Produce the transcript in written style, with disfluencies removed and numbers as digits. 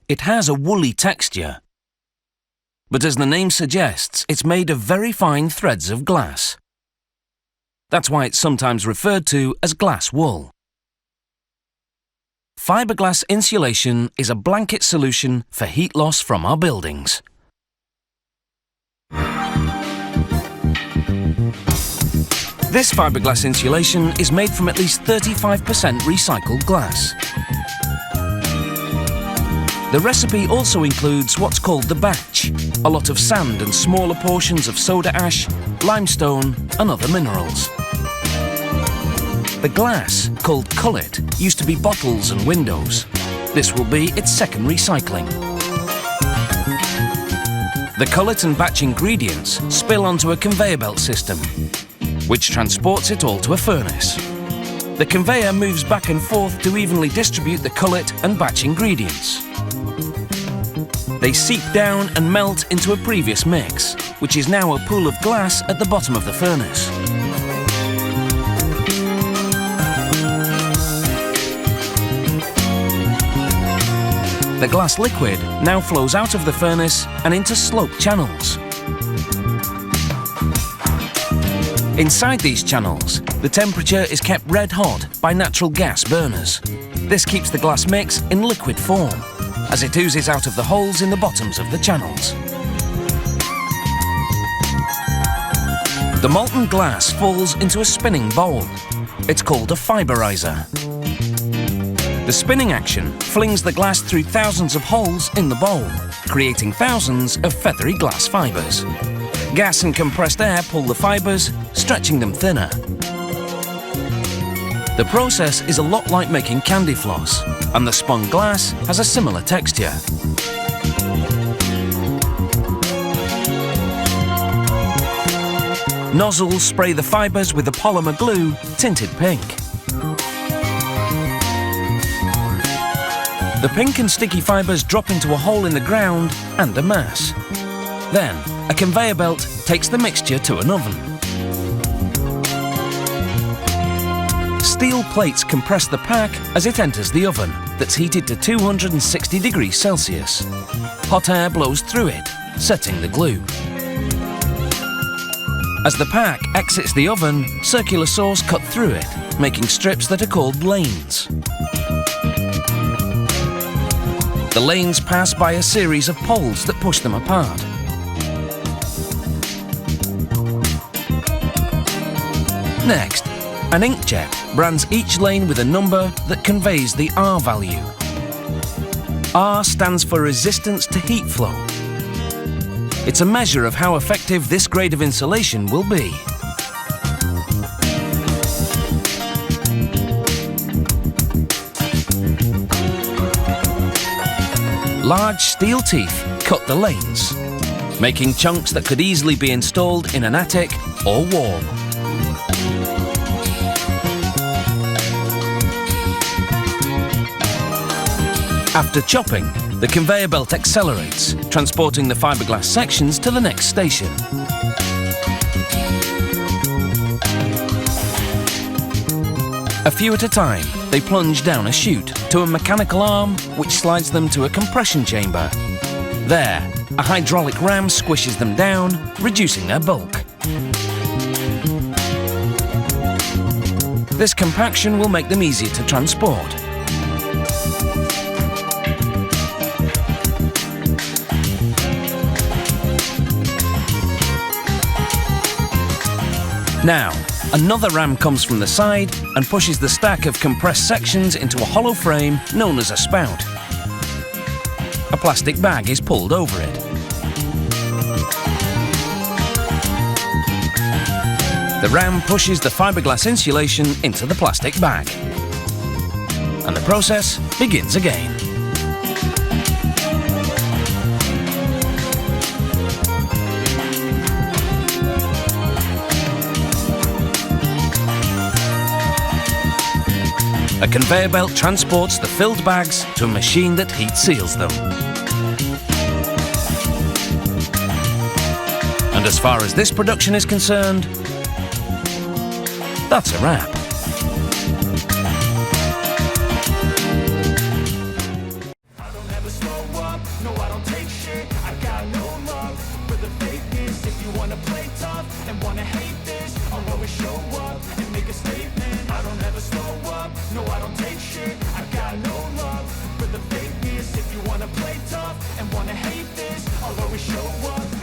it has a woolly texture. But as the name suggests, it's made of very fine threads of glass. That's why it's sometimes referred to as glass wool. Fibreglass insulation is a blanket solution for heat loss from our buildings. This fibreglass insulation is made from at least 35% recycled glass. The recipe also includes what's called the batch, a lot of sand and smaller portions of soda ash, limestone and other minerals. The glass, called cullet, used to be bottles and windows. This will be its second recycling. The cullet and batch ingredients spill onto a conveyor belt system, which transports it all to a furnace. The conveyor moves back and forth to evenly distribute the cullet and batch ingredients. They seep down and melt into a previous mix, which is now a pool of glass at the bottom of the furnace. The glass liquid now flows out of the furnace and into sloped channels. Inside these channels, the temperature is kept red hot by natural gas burners. This keeps the glass mix in liquid form, as it oozes out of the holes in the bottoms of the channels. The molten glass falls into a spinning bowl. It's called a fiberizer. The spinning action flings the glass through thousands of holes in the bowl, creating thousands of feathery glass fibers. Gas and compressed air pull the fibers, stretching them thinner. The process is a lot like making candy floss, and the spun glass has a similar texture. Nozzles spray the fibers with a polymer glue tinted pink. The pink and sticky fibers drop into a hole in the ground and amass. Then, a conveyor belt takes the mixture to an oven. Steel plates compress the pack as it enters the oven, that's heated to 260 degrees Celsius. Hot air blows through it, setting the glue. As the pack exits the oven, circular saws cut through it, making strips that are called lanes. The lanes pass by a series of poles that push them apart. Next, an inkjet brands each lane with a number that conveys the R value. R stands for resistance to heat flow. It's a measure of how effective this grade of insulation will be. Large steel teeth cut the lanes, making chunks that could easily be installed in an attic or wall. After chopping, the conveyor belt accelerates, transporting the fiberglass sections to the next station. A few at a time, they plunge down a chute to a mechanical arm which slides them to a compression chamber. There, a hydraulic ram squishes them down, reducing their bulk. This compaction will make them easier to transport. Now, another ram comes from the side and pushes the stack of compressed sections into a hollow frame known as a spout. A plastic bag is pulled over it. The ram pushes the fiberglass insulation into the plastic bag. And the process begins again. A conveyor belt transports the filled bags to a machine that heat seals them. And as far as this production is concerned, that's a wrap. slow up, no I don't take shit. I got no love for the fakeness. If you wanna play tough and wanna hate this, I'll always show up and make a statement. I don't ever slow up, no I don't take shit. I got no love for the fakeness. If you wanna play tough and wanna hate this, I'll always show up